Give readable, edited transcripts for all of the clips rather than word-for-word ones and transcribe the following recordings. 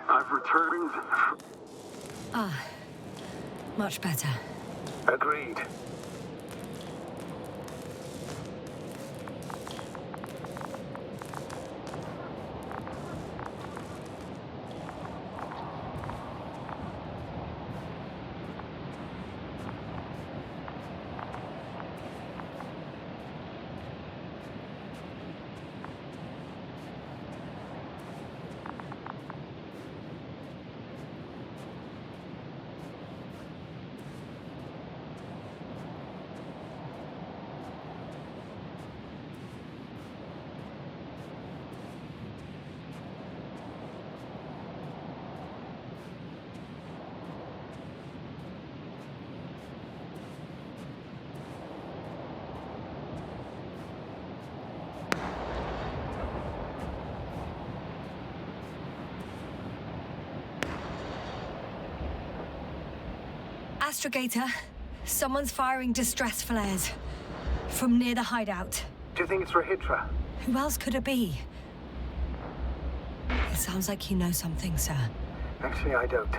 I've returned. Ah, much better. Agreed. Astrogator, someone's firing distress flares from near the hideout. Do you think it's Rahitra? Who else could it be? It sounds like you know something, sir. Actually, I don't.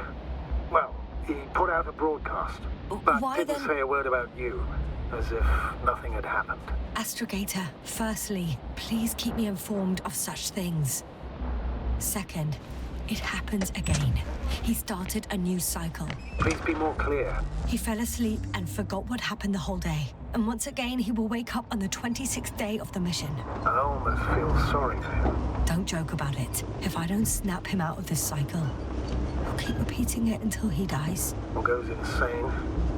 Well, he put out a broadcast, but Why didn't then? say a word about you, as if nothing had happened. Astrogator, firstly, please keep me informed of such things. Second, it happens again. He started a new cycle. Please be more clear. He fell asleep and forgot what happened the whole day. And once again, he will wake up on the 26th day of the mission. I almost feel sorry for him. Don't joke about it. If I don't snap him out of this cycle, he'll keep repeating it until he dies. Or goes insane.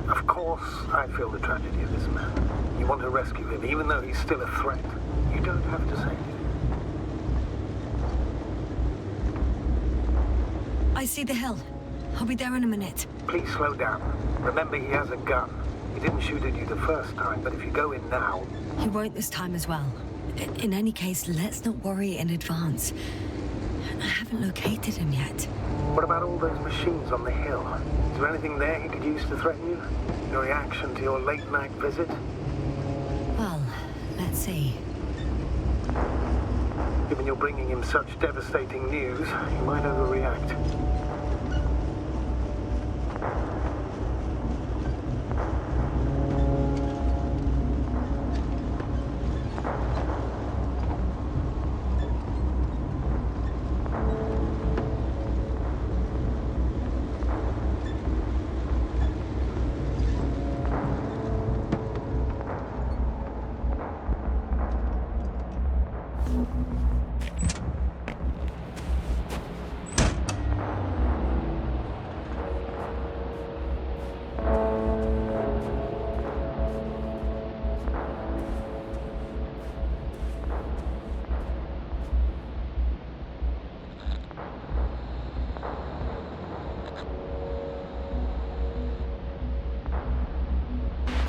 Of course, I feel the tragedy of this man. You want to rescue him, even though he's still a threat. You don't have to say anything. I see the hill. I'll be there in a minute. Please slow down. Remember, he has a gun. He didn't shoot at you the first time, but if you go in now... He won't this time as well. In any case, let's not worry in advance. I haven't located him yet. What about all those machines on the hill? Is there anything there he could use to threaten you? Your reaction to your late-night visit? Well, let's see. Given you're bringing him such devastating news, he might overreact.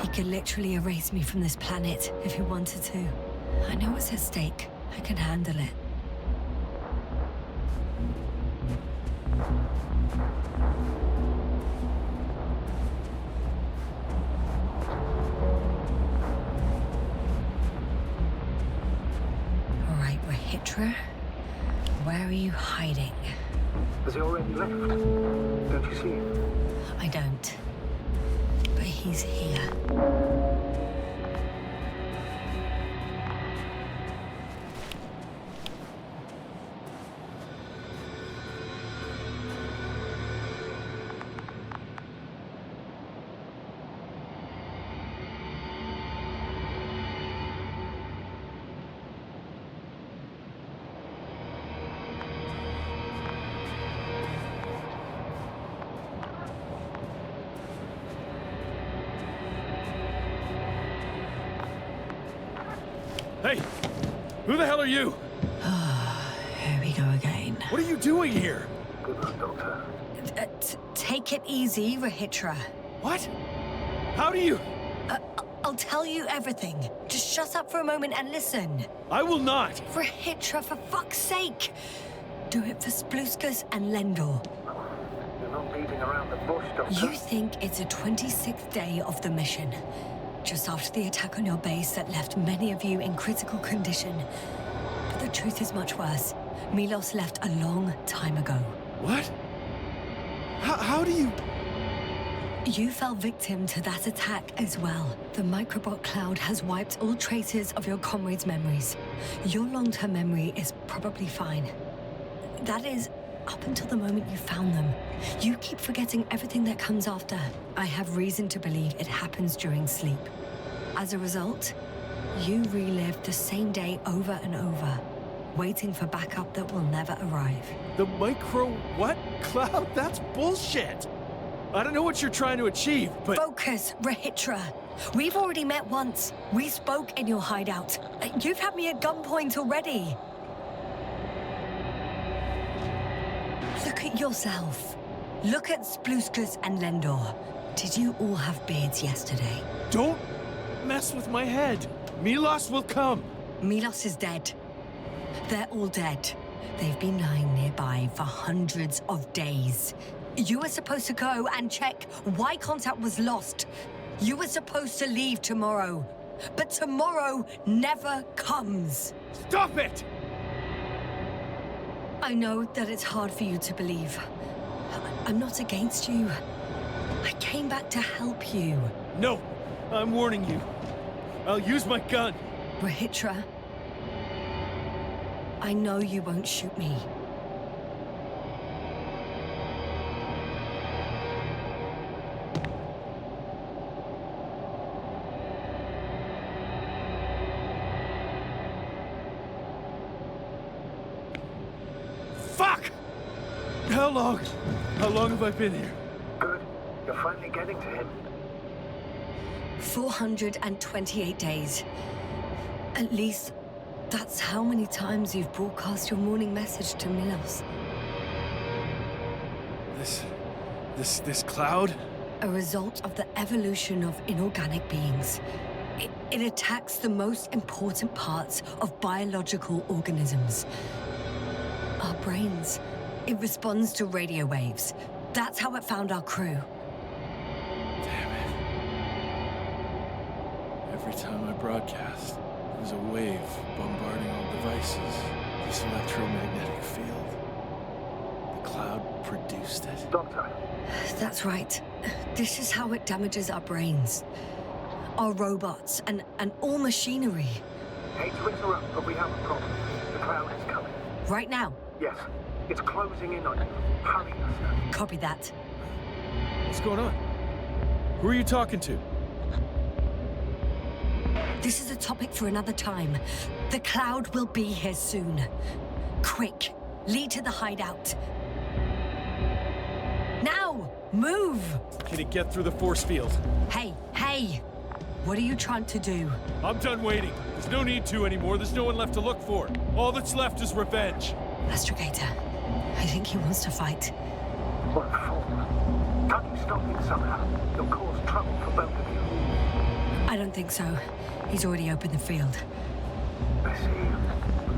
He could literally erase me from this planet if he wanted to. I know what's at stake. I can handle it. All right, Rahitra. Where are you hiding? Has he already left? Don't you see him? I don't. But he's here. Hey! Who the hell are you? Here we go again. What are you doing here? Good luck, Doctor. Take it easy, Rahitra. What? How do you... I'll tell you everything. Just shut up for a moment and listen. I will not! Rahitra, for fuck's sake! Do it for Spluskus and Lendor. You're not beating around the bush, Doctor. You think it's the 26th day of the mission. Just after the attack on your base that left many of you in critical condition. But the truth is much worse. Milos left a long time ago. What? do you... You fell victim to that attack as well. The microbot cloud has wiped all traces of your comrades' memories. Your long-term memory is probably fine. That is, up until the moment you found them. You keep forgetting everything that comes after. I have reason to believe it happens during sleep. As a result, you relive the same day over and over, waiting for backup that will never arrive. The micro what? Cloud? That's bullshit! I don't know what you're trying to achieve, but... Focus, Rahitra. We've already met once. We spoke in your hideout. You've had me at gunpoint already. Look at yourself. Look at Spluskus and Lendor. Did you all have beards yesterday? Don't mess with my head. Milos will come. Milos is dead. They're all dead. They've been lying nearby for hundreds of days. You were supposed to go and check why contact was lost. You were supposed to leave tomorrow. But tomorrow never comes. Stop it! I know that it's hard for you to believe. I'm not against you. I came back to help you. No, I'm warning you. I'll use my gun. Rahitra, I know you won't shoot me. Fuck! How long? How long have I been here? Good. You're finally getting to him. 428 days. At least, that's how many times you've broadcast your morning message to Milos. This cloud? A result of the evolution of inorganic beings. It attacks the most important parts of biological organisms. Our brains. It responds to radio waves. That's how it found our crew. Damn it. Every time I broadcast, there was a wave bombarding all devices. This electromagnetic field. The cloud produced it. Doctor, That's right. This is how it damages our brains. Our robots and all machinery. hate to interrupt, but we have a problem. The cloud is coming. Right now. Yes, it's closing in on you. Hurry, sir. Copy that. What's going on? Who are you talking to? This is a topic for another time. The cloud will be here soon. Quick, lead to the hideout. Now, move! Can it get through the force field? Hey, hey! What are you trying to do? I'm done waiting. There's no need to anymore. There's no one left to look for. All that's left is revenge. Astrogator, I think he wants to fight. What for? Can't you stop him somehow? You'll cause trouble for both of you. I don't think so. He's already opened the field. I see.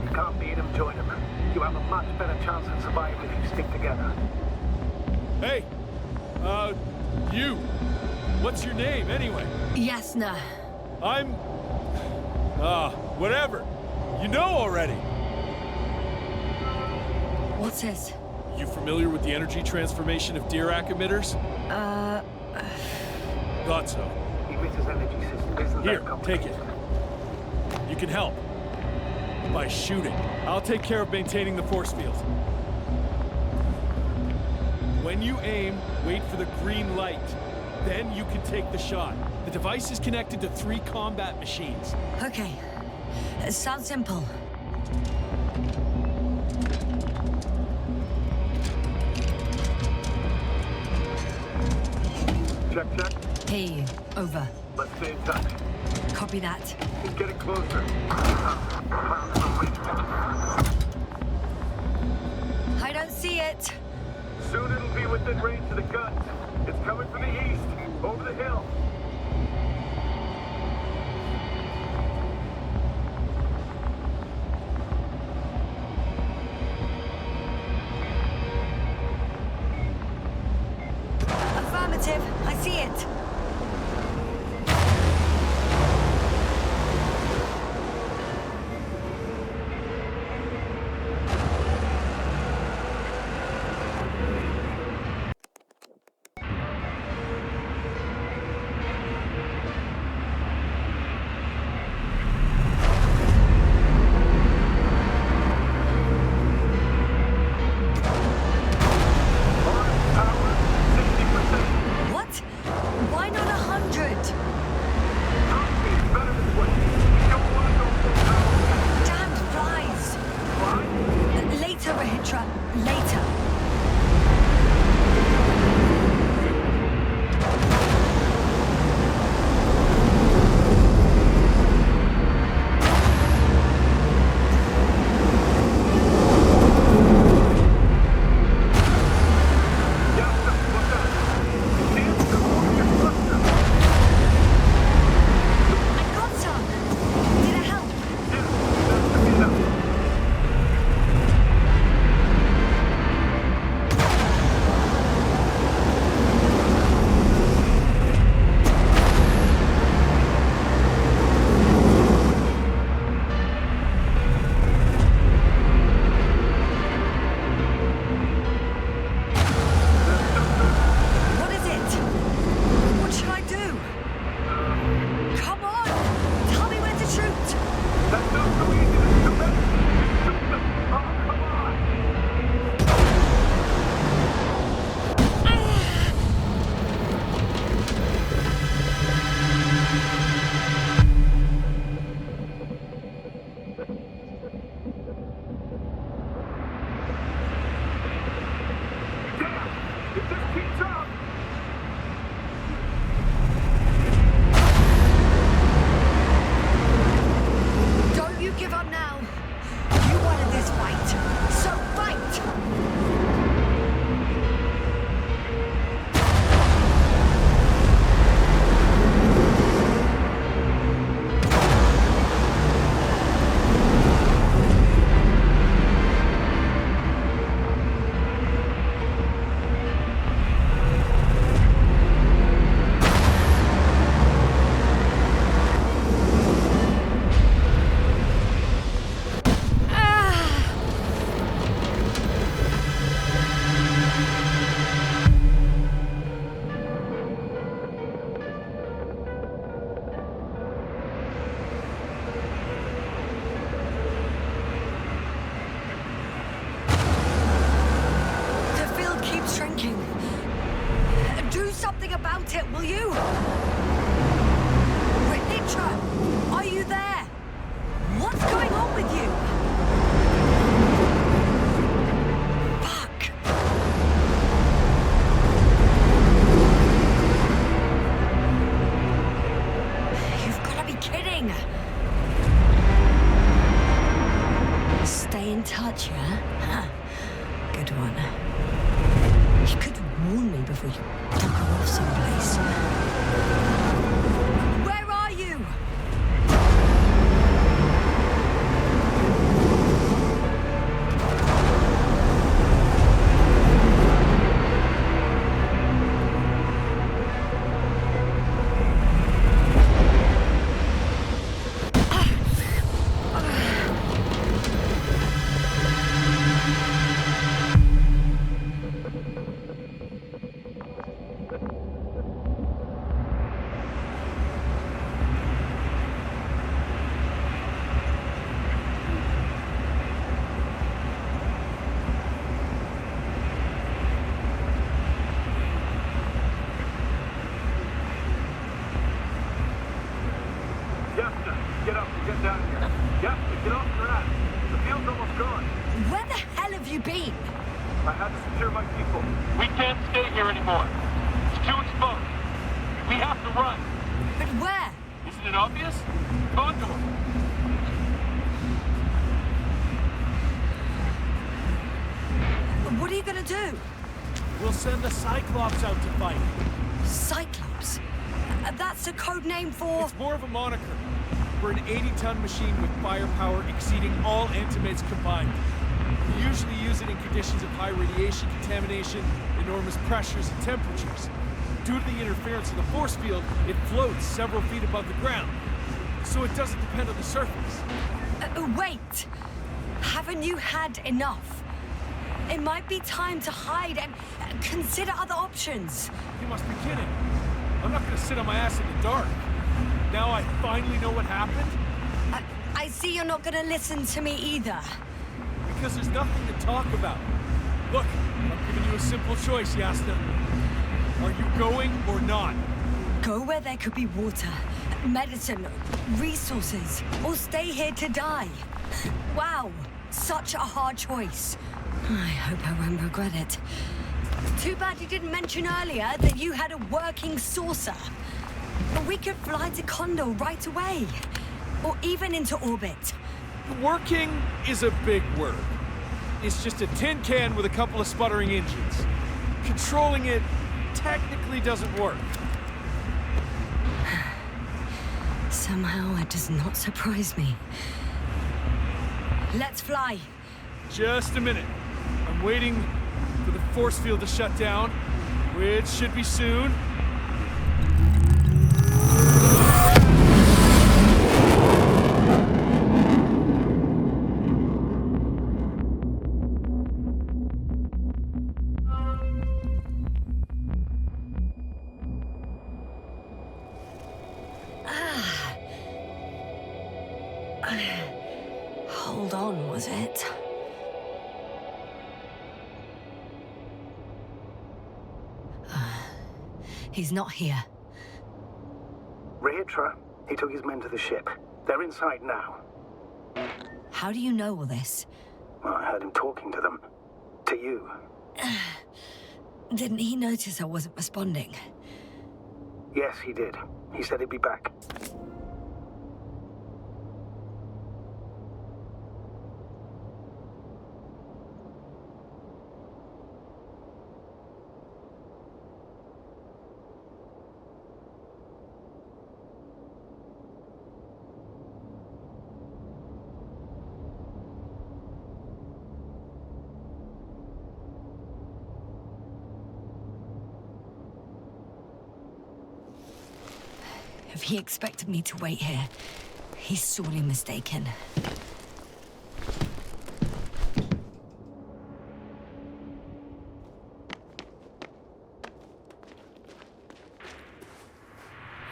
You can't beat him, join him. You have a much better chance of surviving if you stick together. Hey! You! What's your name, anyway? Yasna. I'm... whatever. You know already. What's this? You familiar with the energy transformation of Dirac emitters? Thought so. The emitter's energy system isn't Here, that take complicated. it. You can help. By shooting. I'll take care of maintaining the force field. When you aim, wait for the green light. Then you can take the shot. The device is connected to 3 combat machines. Okay. Sounds simple. Check, check. Hey, over. Let's stay in touch. Copy that. He's getting closer. I don't see it. Soon it'll be within range of the guns. It's coming from the east, over the hill. Affirmative. I see it. will you? Renitra, are you there? What's going on with you? Fuck. You've got to be kidding. Stay in touch, yeah? Huh. Good one. You could warn me before you bugger off someplace. Where are you? Get up and get down here. Yep, get off your ass. The field's almost gone. Where the hell have you been? I had to secure my people. We can't stay here anymore. It's too exposed. We have to run. But where? Isn't it obvious? Condor. What are you gonna do? We'll send the Cyclops out to fight. Cyclops? That's a code name for... It's more of a moniker. We're an 80-ton machine with firepower exceeding all Antimeds combined. We usually use it in conditions of high radiation contamination, enormous pressures and temperatures. Due to the interference of the force field, it floats several feet above the ground. So it doesn't depend on the surface. Wait! Haven't you had enough? It might be time to hide and consider other options. You must be kidding. I'm not gonna sit on my ass in the dark. Now I finally know what happened? I see you're not gonna listen to me either. Because there's nothing to talk about. Look, I'm giving you a simple choice, Yasna. Are you going or not? Go where there could be water, medicine, resources, or stay here to die. Wow, such a hard choice. I hope I won't regret it. Too bad you didn't mention earlier that you had a working saucer. We could fly to Condor right away. Or even into orbit. Working is a big word. It's just a tin can with a couple of sputtering engines. Controlling it technically doesn't work. Somehow it does not surprise me. Let's fly. Just a minute. I'm waiting for the force field to shut down, which should be soon. Hold on, was it? He's not here. Rehitra, he took his men to the ship. They're inside now. How do you know all this? Well, I heard him talking to them. To you. Didn't he notice I wasn't responding? Yes, he did. He said he'd be back. If he expected me to wait here, he's sorely mistaken.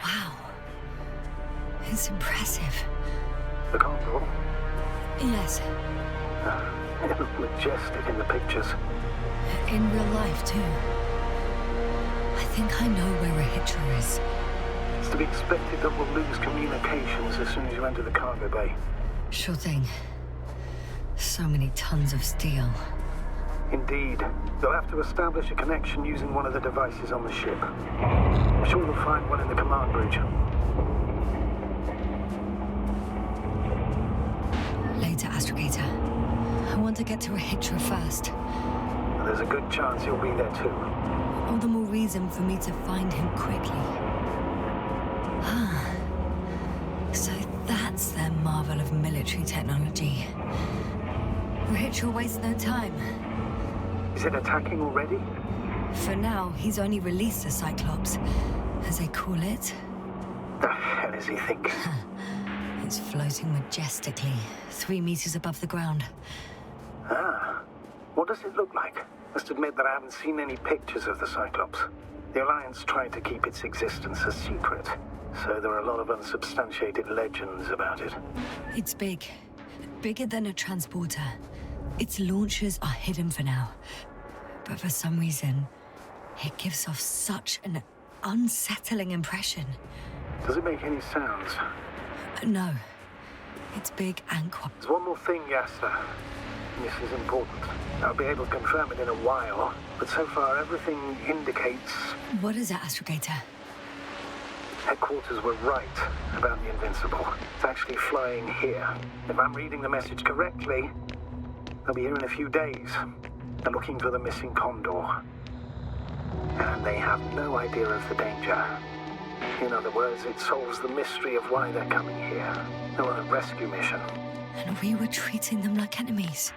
Wow. It's impressive. The Condor? Yes. It looked majestic in the pictures. In real life, too. I think I know where Rahitra is. It's to be expected that we'll lose communications as soon as you enter the cargo bay. Sure thing. So many tons of steel. Indeed. You'll have to establish a connection using one of the devices on the ship. I'm sure you'll find one in the command bridge. Later, Astrogator. I want to get to Rahitra first. There's a good chance you'll be there too. All the more reason for me to find him quickly. Ah. So that's their marvel of military technology. Rahitra wastes no time. Is it attacking already? For now, he's only released a Cyclops, as they call it. The hell is he thinking? It's floating majestically, 3 meters above the ground. Ah. What does it look like? Must admit that I haven't seen any pictures of the Cyclops. The Alliance tried to keep its existence a secret, so there are a lot of unsubstantiated legends about it. It's big. Bigger than a transporter. Its launchers are hidden for now. But for some reason, it gives off such an unsettling impression. Does it make any sounds? No. It's big and quiet. There's one more thing, Yasta. This is important. I'll be able to confirm it in a while, but so far everything indicates... What is it, Astrogator? Headquarters were right about the Invincible. It's actually flying here. If I'm reading the message correctly, they'll be here in a few days. They're looking for the missing Condor. And they have no idea of the danger. In other words, it solves the mystery of why they're coming here. They're on a rescue mission. And we were treating them like enemies.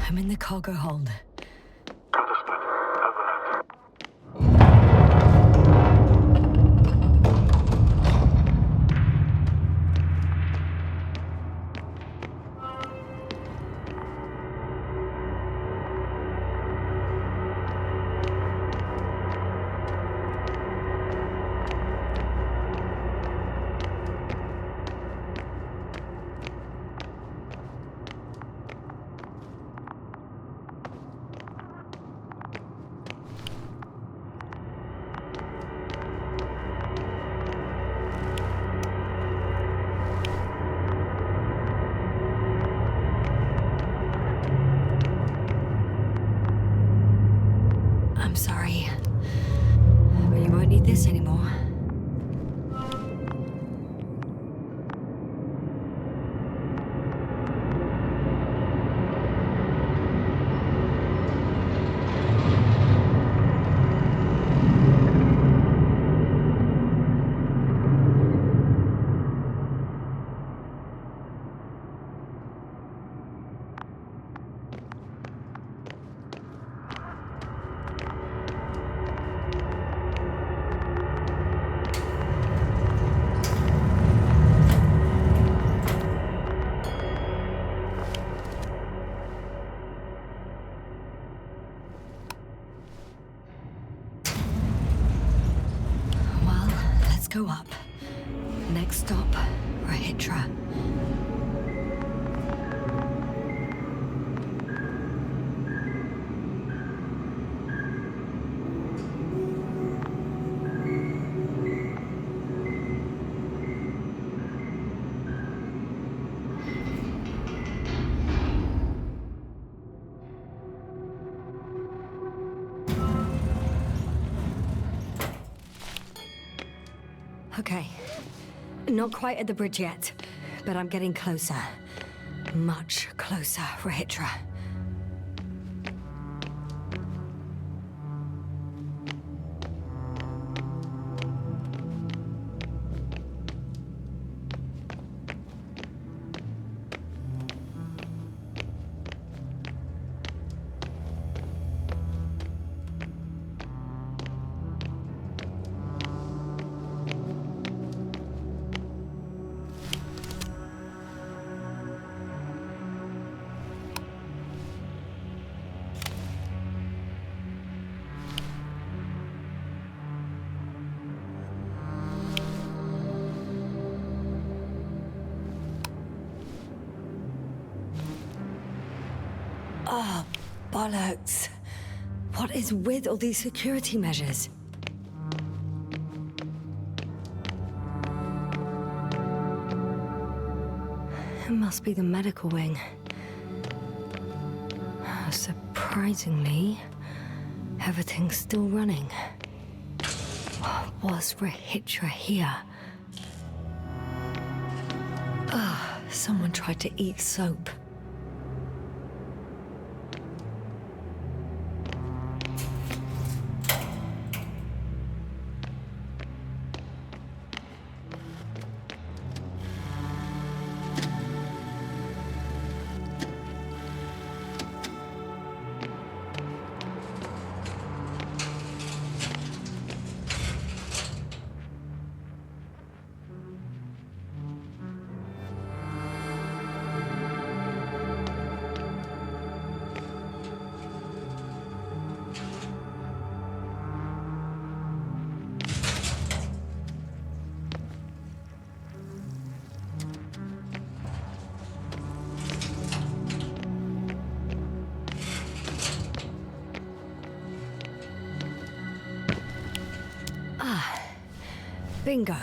I'm in the cargo hold. Understood. Over. I'm sorry. But you won't need this anymore. Go up. Next stop, Rahitra. Okay. Not quite at the bridge yet, but I'm getting closer. Much closer, Rahitra. Oh, bollocks. What is with all these security measures? It must be the medical wing. Surprisingly, everything's still running. Was Rahitra here? Someone tried to eat soap. Bingo.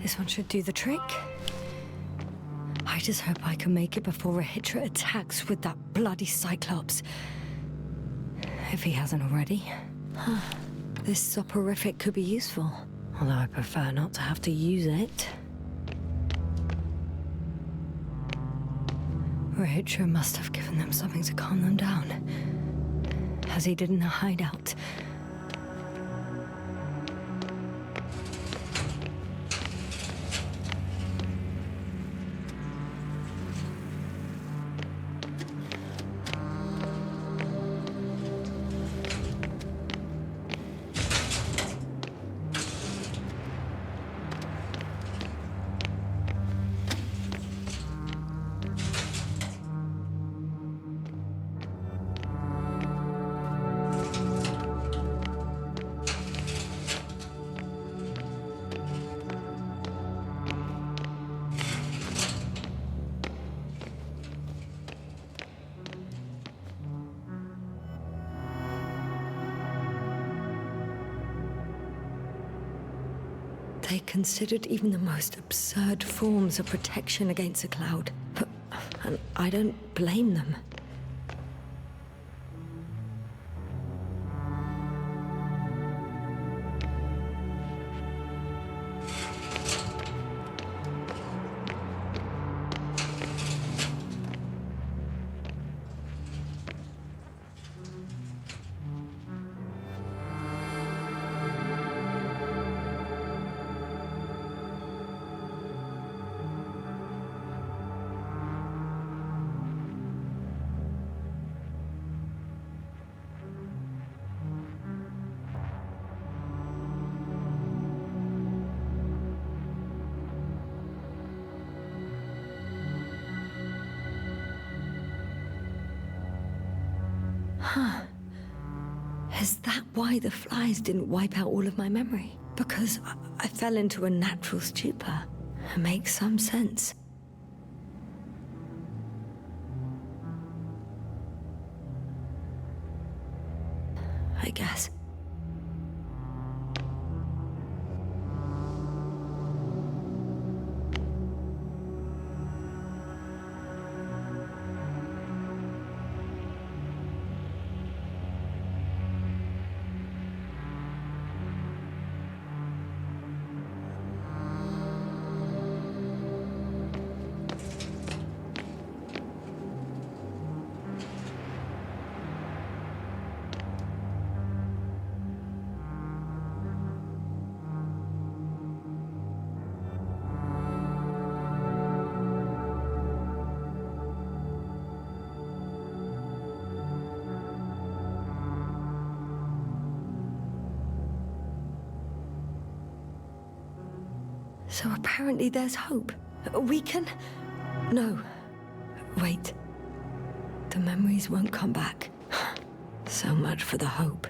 This one should do the trick. I just hope I can make it before Rahitra attacks with that bloody Cyclops. If he hasn't already. This soporific could be useful, although I prefer not to have to use it. Rahitra must have given them something to calm them down, as he did in the hideout. They considered even the most absurd forms of protection against a cloud. And I don't blame them. Is that why the flies didn't wipe out all of my memory? Because I fell into a natural stupor. It makes some sense. I guess. So apparently there's hope. We can... No. Wait. The memories won't come back. So much for the hope.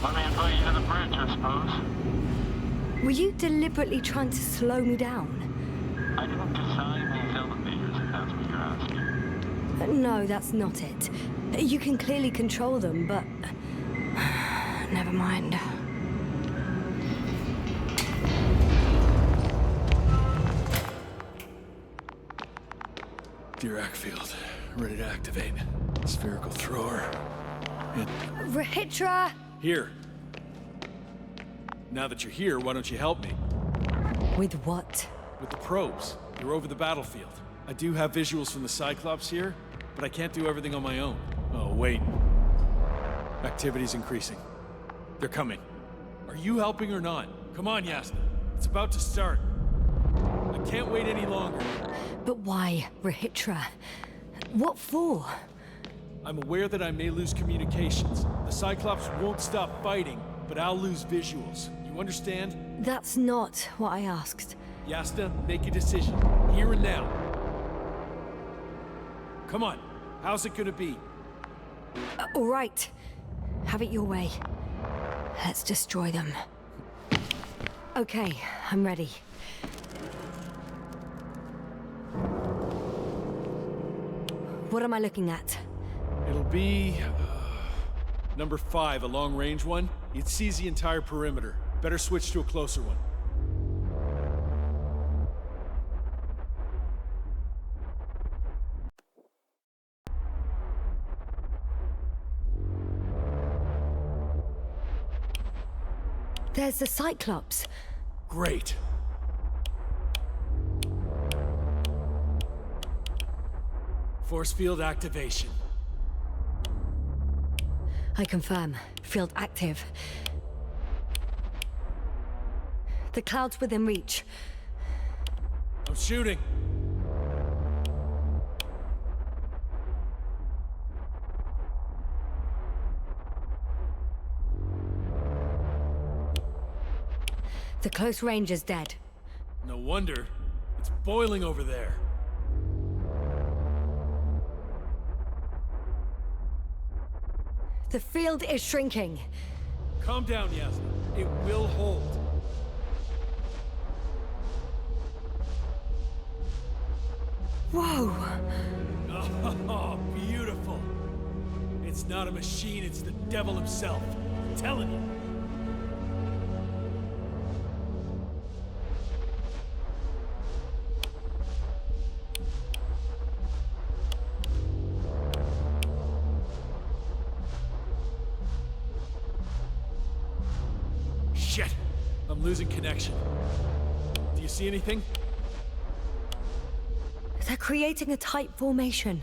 Let me invite you to the bridge, I suppose. Were you deliberately trying to slow me down? I didn't design these elevators, if that's what you're asking. No, that's not it. You can clearly control them, but... Never mind. Dirac field. Ready to activate. Spherical thrower. Rahitra! Here. Now that you're here, why don't you help me? With what? With the probes. You're over the battlefield. I do have visuals from the Cyclops here, but I can't do everything on my own. Oh, wait. Activity's increasing. They're coming. Are you helping or not? Come on, Yasna. It's about to start. I can't wait any longer. But why, Rahitra? What for? I'm aware that I may lose communications. The Cyclops won't stop fighting, but I'll lose visuals. You understand? That's not what I asked. Yasna, make a decision. Here and now. Come on. How's it gonna be? All right. Have it your way. Let's destroy them. Okay, I'm ready. What am I looking at? It'll be... number 5, a long-range one. It sees the entire perimeter. Better switch to a closer one. There's the Cyclops. Great. Force field activation. I confirm. Field active. The cloud's within reach. I'm shooting. The close range is dead. No wonder. It's boiling over there. The field is shrinking. Calm down, Yasna. It will hold. Whoa! Oh, beautiful. It's not a machine, it's the devil himself. I'm telling you. Shit! I'm losing connection. Do you see anything? They're creating a tight formation.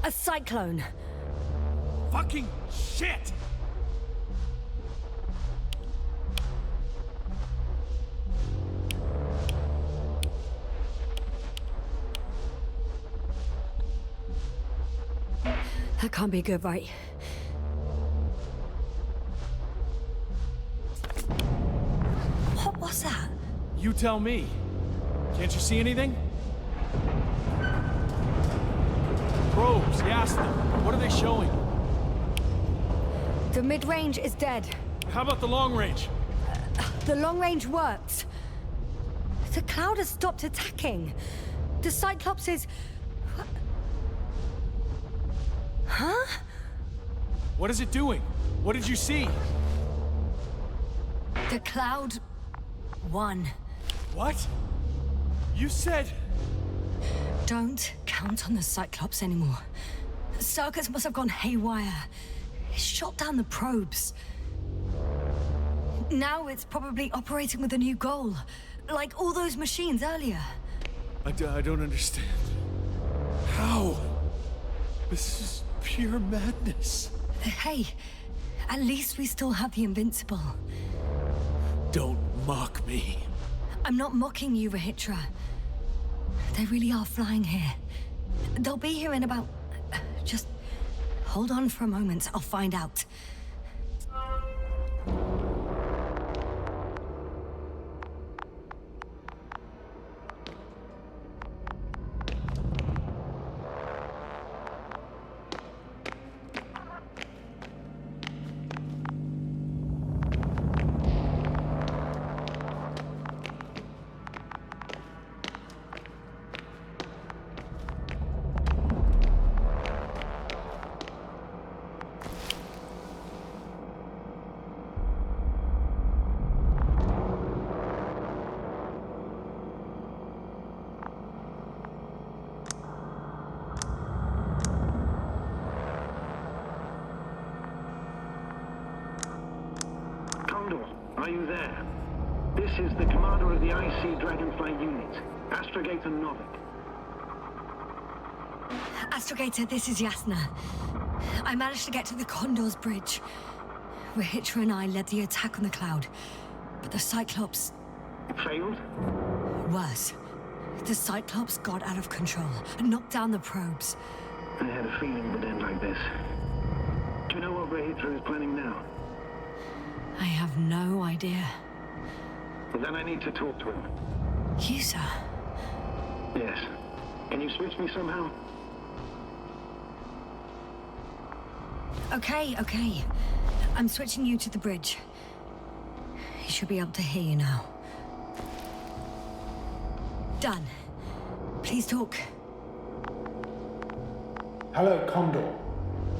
A cyclone. Fucking shit! That can't be good, right? What was that? You tell me. Can't you see anything? Probes, Yasna. What are they showing? The mid-range is dead. How about the long range? The long range works. The cloud has stopped attacking. The Cyclops is... Huh? What is it doing? What did you see? The cloud won. What? You said... Don't count on the Cyclops anymore. Circuits must have gone haywire. It shot down the probes. Now it's probably operating with a new goal. Like all those machines earlier. I don't understand. How? This is pure madness. Hey, at least we still have the Invincible. Don't mock me. I'm not mocking you, Rahitra. They really are flying here. They'll be here in about... Just hold on for a moment. I'll find out. Condor, are you there? This is the commander of the IC Dragonfly unit, Astrogator Novik. Astrogator, this is Yasna. I managed to get to the Condor's bridge. Rahitra and I led the attack on the cloud, but the Cyclops... Failed? Worse. The Cyclops got out of control and knocked down the probes. I had a feeling it would end like this. Do you know what Rahitra is planning now? I have no idea. Well, then I need to talk to him. You, sir? Yes. Can you switch me somehow? Okay. I'm switching you to the bridge. He should be able to hear you now. Done. Please talk. Hello, Condor.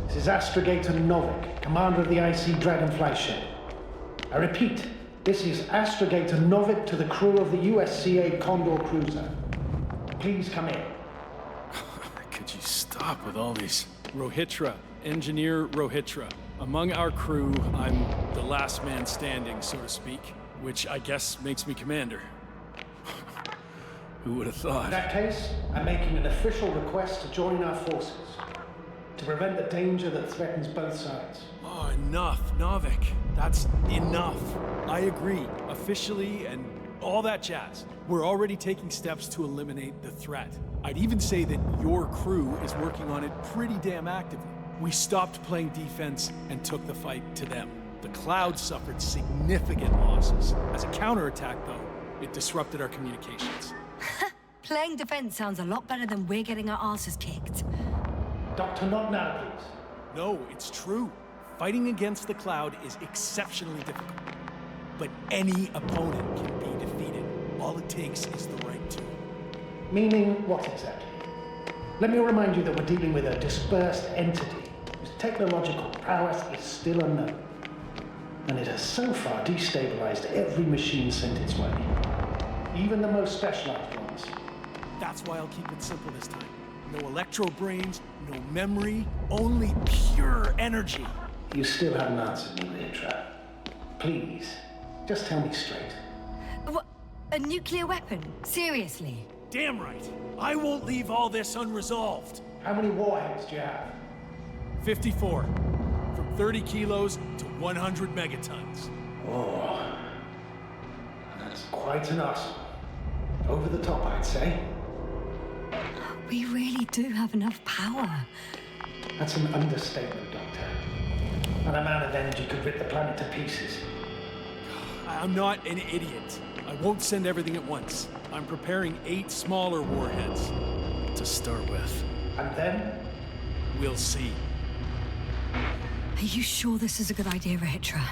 This is Astrogator Novik, commander of the IC Dragonfly ship. I repeat, this is Astrogator Novik to the crew of the USCA Condor cruiser. Please come in. Could you stop with all these? Rohitra, Engineer Rohitra. Among our crew, I'm the last man standing, so to speak, which I guess makes me commander. Who would have thought? In that case, I'm making an official request to join our forces to prevent the danger that threatens both sides. Oh, enough, Novik. That's enough. I agree, officially and all that jazz. We're already taking steps to eliminate the threat. I'd even say that your crew is working on it pretty damn actively. We stopped playing defense and took the fight to them. The Cloud suffered significant losses. As a counterattack, though, it disrupted our communications. Playing defense sounds a lot better than we're getting our asses kicked. Doctor, not now, please. No, it's true. Fighting against the Cloud is exceptionally difficult. But any opponent can be defeated. All it takes is the right tool. Meaning what exactly? Let me remind you that we're dealing with a dispersed entity whose technological prowess is still unknown. And it has so far destabilized every machine sent its way. Even the most specialized ones. That's why I'll keep it simple this time. No electro brains, no memory, only pure energy. You still haven't answered me, Rahitra. Please, just tell me straight. What? A nuclear weapon? Seriously? Damn right. I won't leave all this unresolved. How many warheads do you have? 54. From 30 kilos to 100 megatons. Oh, that's quite an arsenal. Over the top, I'd say. We really do have enough power. That's an understatement, Doctor. An amount of energy could rip the planet to pieces. I'm not an idiot. I won't send everything at once. I'm preparing 8 smaller warheads to start with. And then? We'll see. Are you sure this is a good idea, Rahitra?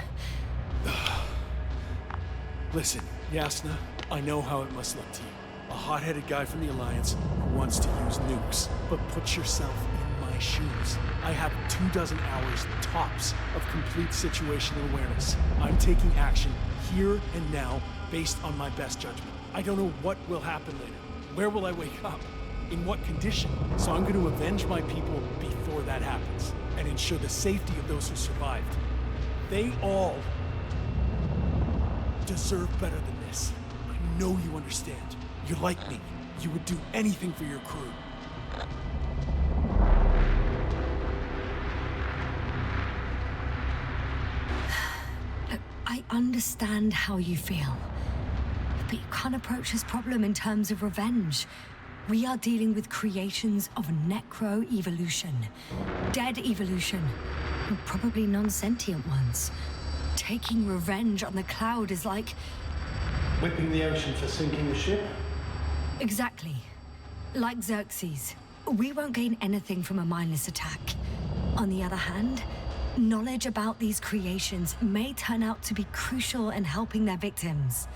Listen, Yasna, I know how it must look to you. A hot-headed guy from the Alliance who wants to use nukes. But put yourself in my shoes. I have 24 hours tops of complete situational awareness. I'm taking action here and now based on my best judgment. I don't know what will happen later. Where will I wake up? In what condition? So I'm going to avenge my people before that happens and ensure the safety of those who survived. They all deserve better than this. I know you understand. You're like me. You would do anything for your crew. Look, I understand how you feel. But you can't approach this problem in terms of revenge. We are dealing with creations of necro-evolution. Dead evolution. And probably non-sentient ones. Taking revenge on the Cloud is like... Whipping the ocean for sinking the ship? Exactly. Like Xerxes. We won't gain anything from a mindless attack. On the other hand, knowledge about these creations may turn out to be crucial in helping their victims.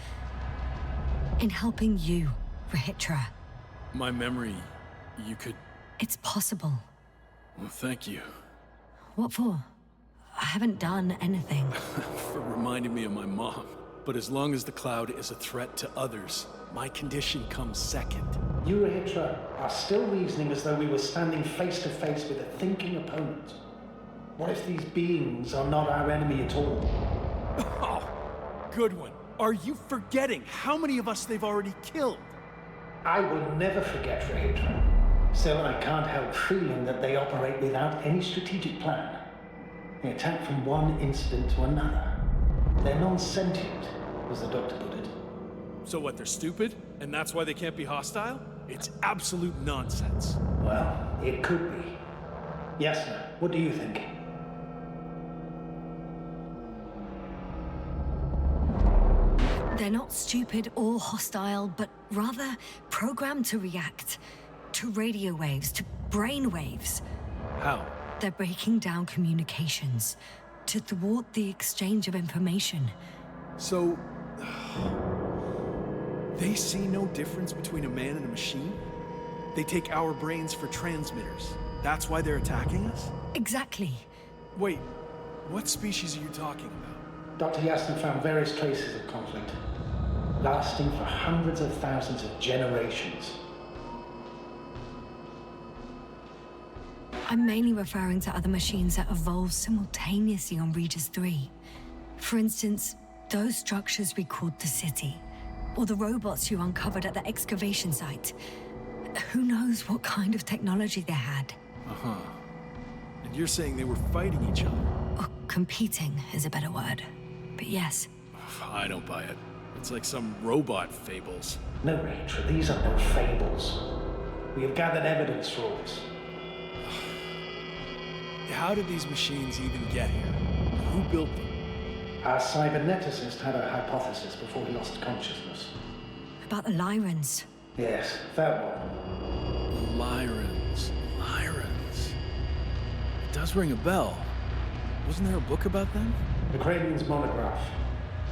In helping you, Rahitra. My memory, you could... It's possible. Well, thank you. What for? I haven't done anything. For reminding me of my mom. But as long as the Cloud is a threat to others, my condition comes second. You, Rahitra, are still reasoning as though we were standing face to face with a thinking opponent. What if these beings are not our enemy at all? Oh, good one. Are you forgetting how many of us they've already killed? I will never forget Rahitra. Still, I can't help feeling that they operate without any strategic plan. They attack from one incident to another. They're non-sentient, as the doctor put it. So what, they're stupid? And that's why they can't be hostile? It's absolute nonsense. Well, it could be. Yasna, what do you think? They're not stupid or hostile, but rather programmed to react. To radio waves, to brain waves. How? They're breaking down communications to thwart the exchange of information. So... they see no difference between a man and a machine? They take our brains for transmitters. That's why they're attacking us? Exactly. Wait, what species are you talking about? Dr. Yasna found various traces of conflict, lasting for hundreds of thousands of generations. I'm mainly referring to other machines that evolved simultaneously on Regis 3. For instance, those structures we called the city, or the robots you uncovered at the excavation site. Who knows what kind of technology they had? Uh-huh. And you're saying they were fighting each other? Or competing is a better word. But yes. I don't buy it. It's like some robot fables. No, Rachel, these are no fables. We have gathered evidence for all this. How did these machines even get here? Who built them? Our cyberneticist had a hypothesis before he lost consciousness. About the Lyrans. Yes, that one. Lyrans. It does ring a bell. Wasn't there a book about them? The Cranian's monograph.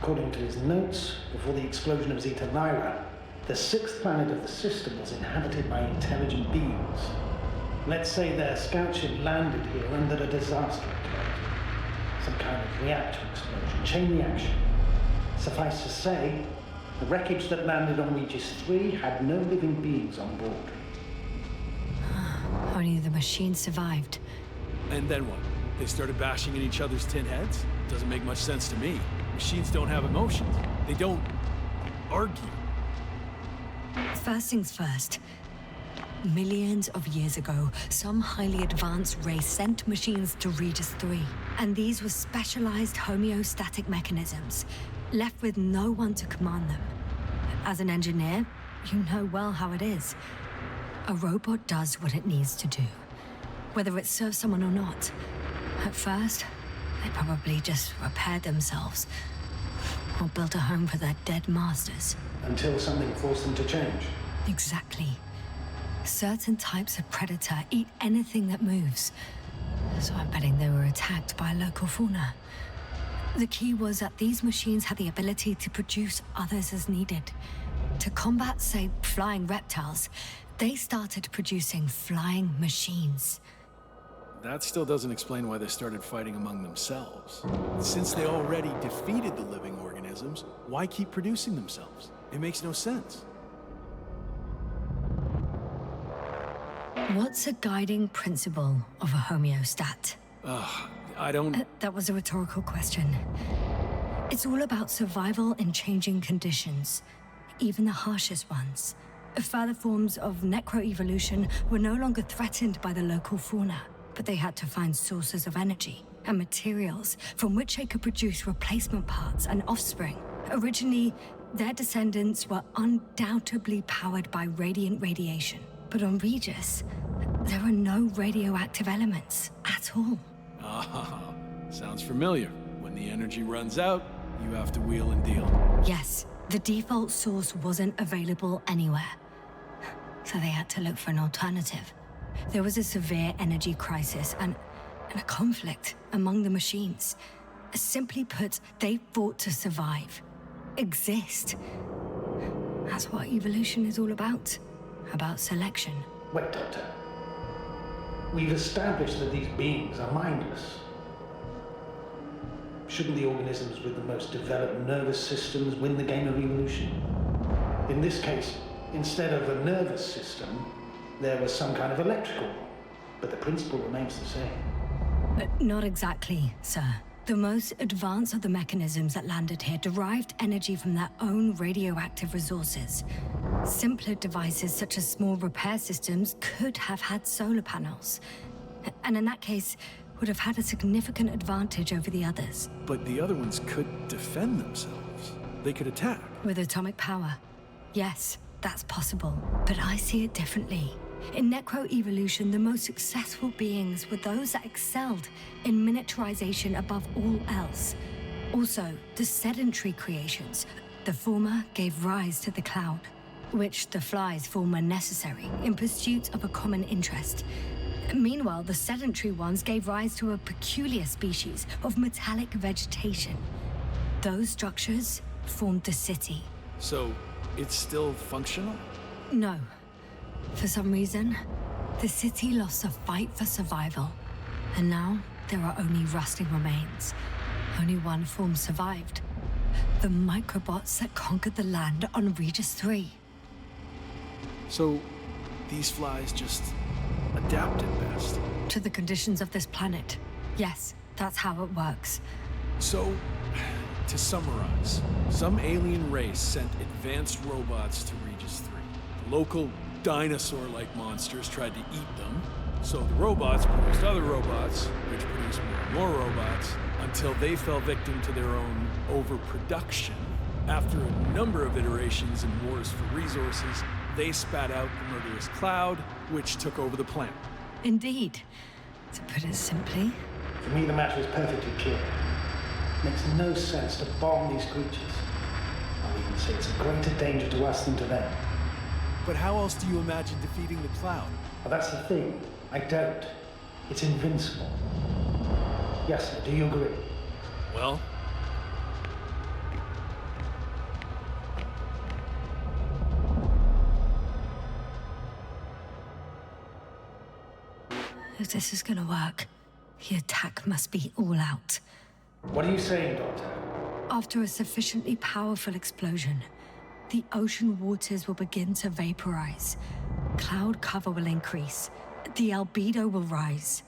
According to his notes, before the explosion of Zeta Lyra, the sixth planet of the system was inhabited by intelligent beings. Let's say their scout ship landed here and that a disaster occurred. Some kind of reactor explosion, chain reaction. Suffice to say, the wreckage that landed on Regis 3 had no living beings on board. Only the machine survived. And then what? They started bashing in each other's tin heads? Doesn't make much sense to me. Machines don't have emotions. They don't argue. First things first. Millions of years ago, some highly advanced race sent machines to Regis 3. And these were specialized homeostatic mechanisms, left with no one to command them. As an engineer, you know well how it is. A robot does what it needs to do, whether it serves someone or not. At first, they probably just repaired themselves, or built a home for their dead masters. Until something forced them to change. Exactly. Certain types of predator eat anything that moves. So I'm betting they were attacked by local fauna. The key was that these machines had the ability to produce others as needed. To combat, say, flying reptiles, they started producing flying machines. That still doesn't explain why they started fighting among themselves. Since they already defeated the living organisms, why keep producing themselves? It makes no sense. What's a guiding principle of a homeostat? I don't... That was a rhetorical question. It's all about survival in changing conditions, even the harshest ones. Further forms of necroevolution were no longer threatened by the local fauna, but they had to find sources of energy and materials from which they could produce replacement parts and offspring. Originally, their descendants were undoubtedly powered by radiant radiation. But on Regis, there are no radioactive elements at all. Ah, sounds familiar. When the energy runs out, you have to wheel and deal. Yes, the default source wasn't available anywhere. So they had to look for an alternative. There was a severe energy crisis and a conflict among the machines. Simply put, they fought to survive. Exist. That's what evolution is all about. About selection. Wait, Doctor. We've established that these beings are mindless. Shouldn't the organisms with the most developed nervous systems win the game of evolution? In this case, instead of a nervous system, there was some kind of electrical one, but the principle remains the same. Not exactly, sir. The most advanced of the mechanisms that landed here derived energy from their own radioactive resources. Simpler devices such as small repair systems could have had solar panels. And in that case, would have had a significant advantage over the others. But the other ones could defend themselves. They could attack. With atomic power, yes, that's possible. But I see it differently. In necroevolution, the most successful beings were those that excelled in miniaturization above all else. Also, the sedentary creations. The former gave rise to the cloud, which the flies form when necessary, in pursuit of a common interest. Meanwhile, the sedentary ones gave rise to a peculiar species of metallic vegetation. Those structures formed the city. So, it's still functional? No. For some reason, the city lost the fight for survival. And now, there are only rusting remains. Only one form survived. The microbots that conquered the land on Regis 3. So, these flies just adapted best? To the conditions of this planet. Yes, that's how it works. So, to summarize, some alien race sent advanced robots to Regis 3. The local dinosaur-like monsters tried to eat them, so the robots produced other robots, which produced more and more robots, until they fell victim to their own overproduction. After a number of iterations and wars for resources, they spat out the murderous cloud, which took over the planet. Indeed. To put it simply... For me, the matter is perfectly clear. It makes no sense to bomb these creatures. I'll even say it's a greater danger to us than to them. But how else do you imagine defeating the cloud? Well, that's the thing. I don't. It's invincible. Yes, sir, do you agree? Well... If this is gonna work, the attack must be all out. What are you saying, Doctor? After a sufficiently powerful explosion, the ocean waters will begin to vaporize. Cloud cover will increase, the albedo will rise,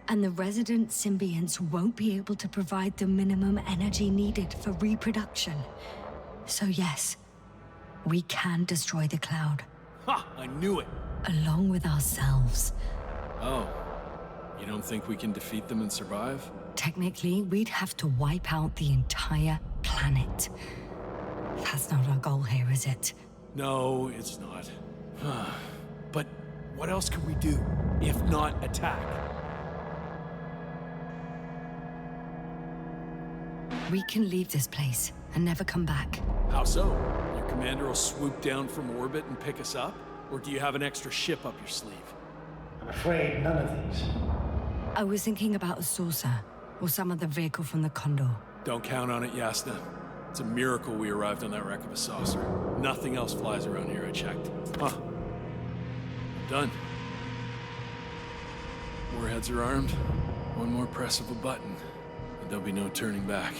and the resident symbionts won't be able to provide the minimum energy needed for reproduction. So yes, we can destroy the cloud. Ha! I knew it! Along with ourselves. Oh. You don't think we can defeat them and survive? Technically, we'd have to wipe out the entire planet. That's not our goal here, is it? No, it's not. But what else could we do, if not attack? We can leave this place and never come back. How so? Your commander will swoop down from orbit and pick us up? Or do you have an extra ship up your sleeve? I'm afraid none of these. I was thinking about a saucer, or some other vehicle from the Condor. Don't count on it, Yasna. It's a miracle we arrived on that wreck of a saucer. Nothing else flies around here, I checked. Huh. Done. Warheads are armed. One more press of a button, and there'll be no turning back.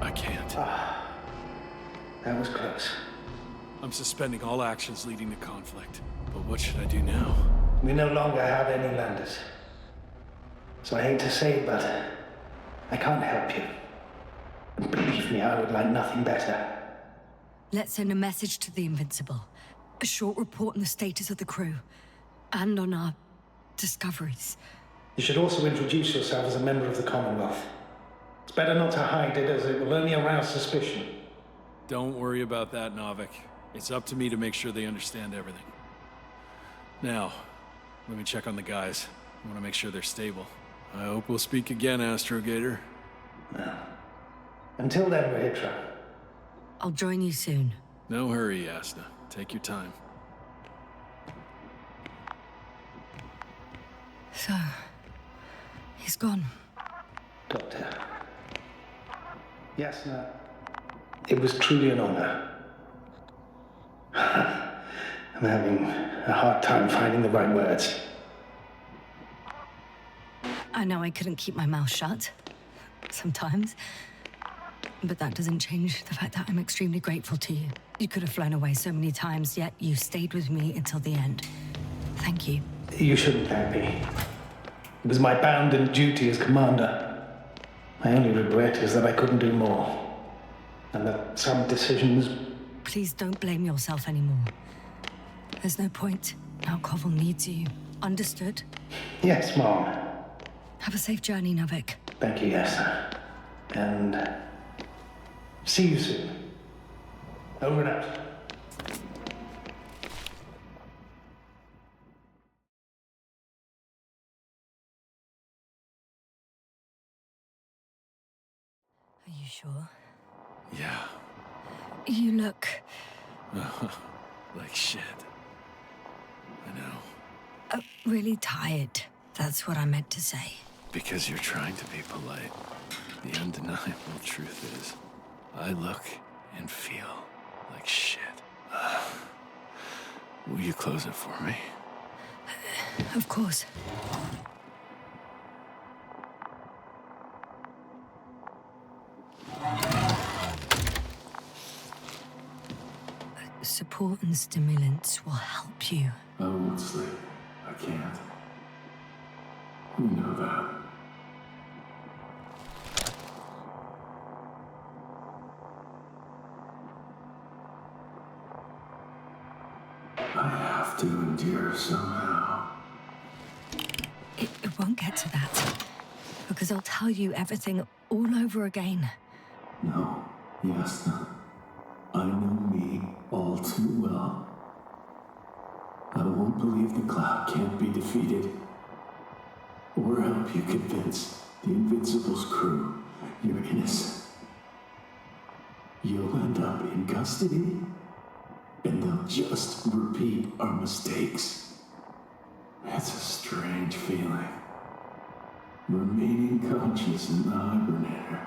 I can't. That was close. I'm suspending all actions leading to conflict. But what should I do now? We no longer have any landers. So I hate to say it, but I can't help you. And believe me, I would like nothing better. Let's send a message to the Invincible. A short report on the status of the crew. And on our discoveries. You should also introduce yourself as a member of the Commonwealth. It's better not to hide it, as it will only arouse suspicion. Don't worry about that, Novik. It's up to me to make sure they understand everything. Now, let me check on the guys. I want to make sure they're stable. I hope we'll speak again, Astrogator. Until then, Rahitra. I'll join you soon. No hurry, Yasna. Take your time. So, he's gone. Doctor. Yasna, it was truly an honor. I'm having a hard time finding the right words. I know I couldn't keep my mouth shut. Sometimes. But that doesn't change the fact that I'm extremely grateful to you. You could have flown away so many times, yet you stayed with me until the end. Thank you. You shouldn't thank me. It was my bounden duty as commander. My only regret is that I couldn't do more. And that some decisions... Please don't blame yourself anymore. There's no point. Now Koval needs you. Understood? Yes, Mom. Have a safe journey, Navik. Thank you, yes. And... see you soon. Over and out. Are you sure? Yeah. You look... Like shit. I know. really tired. That's what I meant to say. Because you're trying to be polite. The undeniable truth is, I look and feel like shit. Will you close it for me? Of course. Support and stimulants will help you. I won't sleep. I can't. You know that. I have to endure somehow. It won't get to that. Because I'll tell you everything all over again. No. Yes. I know me all too well. I won't believe the cloud can't be defeated. Or help you convince the Invincible's crew you're innocent. You'll end up in custody, and they'll just repeat our mistakes. It's a strange feeling. Remaining conscious in the hibernator.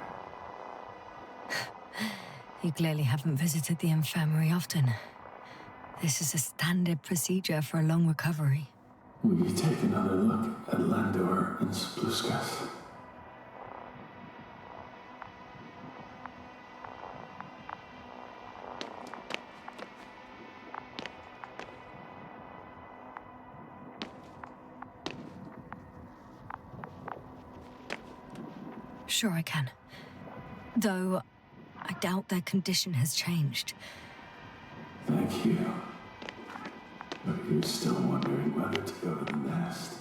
You clearly haven't visited the infirmary often. This is a standard procedure for a long recovery. Will you take another look at Landor and Spluskas? Sure I can. Though, I doubt their condition has changed. Thank you. But you're still wondering whether to go to the nest.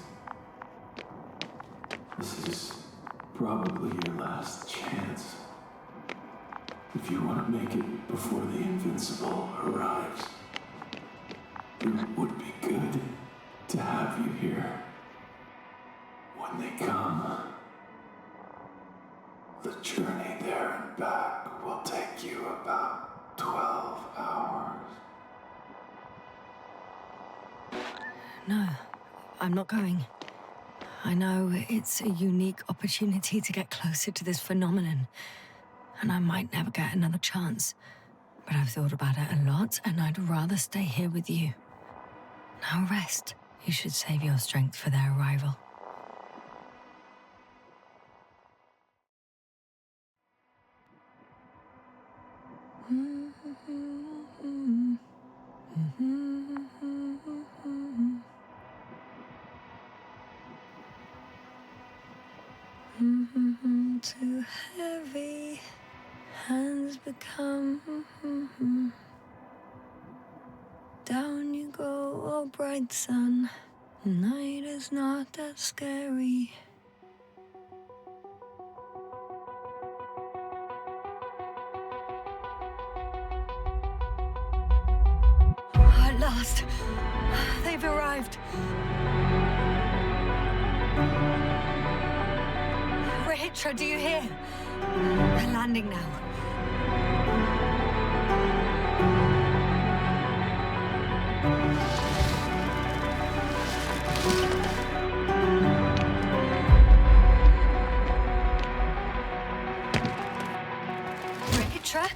This is probably your last chance. If you want to make it before the Invincible arrives, it would be good to have you here. When they come, the journey there and back will take you about 12 hours. No, I'm not going. I know it's a unique opportunity to get closer to this phenomenon, and I might never get another chance. But I've thought about it a lot, and I'd rather stay here with you. Now rest. You should save your strength for their arrival. Too heavy, hands become. Down you go, oh bright sun. Night is not that scary. At last, they've arrived. Rahitra, do you hear? They're landing now. Rahitra?